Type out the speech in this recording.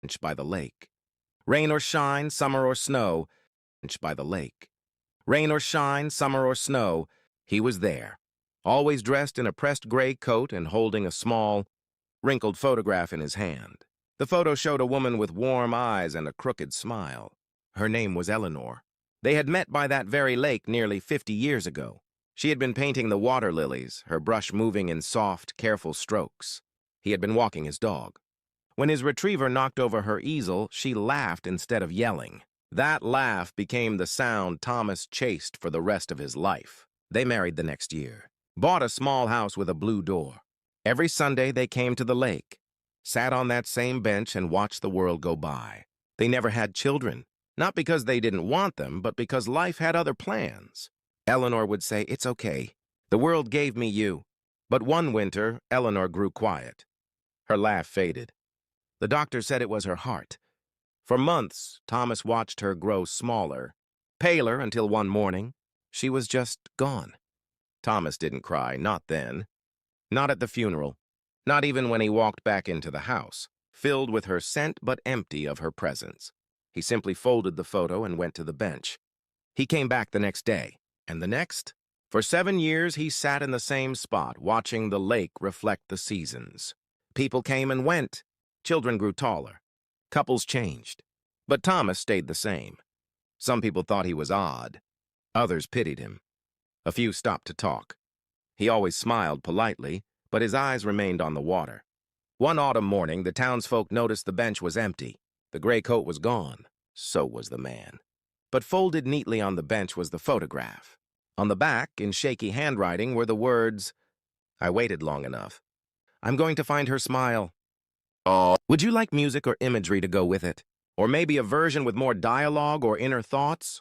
bench by the lake. Rain or shine, summer or snow, bench by the lake. Rain or shine, summer or snow, he was there, always dressed in a pressed gray coat and holding a small, wrinkled photograph in his hand. The photo showed a woman with warm eyes and a crooked smile. Her name was Eleanor. They had met by that very lake nearly 50 years ago. She had been painting the water lilies, her brush moving in soft, careful strokes. He had been walking his dog. When his retriever knocked over her easel, she laughed instead of yelling. That laugh became the sound Thomas chased for the rest of his life. They married the next year, bought a small house with a blue door. Every Sunday they came to the lake, sat on that same bench and watched the world go by. They never had children, not because they didn't want them, but because life had other plans. Eleanor would say, "It's okay. The world gave me you." But one winter, Eleanor grew quiet. Her laugh faded. The doctor said it was her heart. For months, Thomas watched her grow smaller, paler until one morning, she was just gone. Thomas didn't cry, not then. Not at the funeral. Not even when he walked back into the house, filled with her scent but empty of her presence. He simply folded the photo and went to the bench. He came back the next day, and the next. For 7 years, he sat in the same spot, watching the lake reflect the seasons. People came and went. Children grew taller. Couples changed. But Thomas stayed the same. Some people thought he was odd. Others pitied him. A few stopped to talk. He always smiled politely, but his eyes remained on the water. One autumn morning, the townsfolk noticed the bench was empty. The gray coat was gone. So was the man. But folded neatly on the bench was the photograph. On the back, in shaky handwriting, were the words, "I waited long enough. I'm going to find her smile. Oh, would you like music or imagery to go with it? Or maybe a version with more dialogue or inner thoughts?"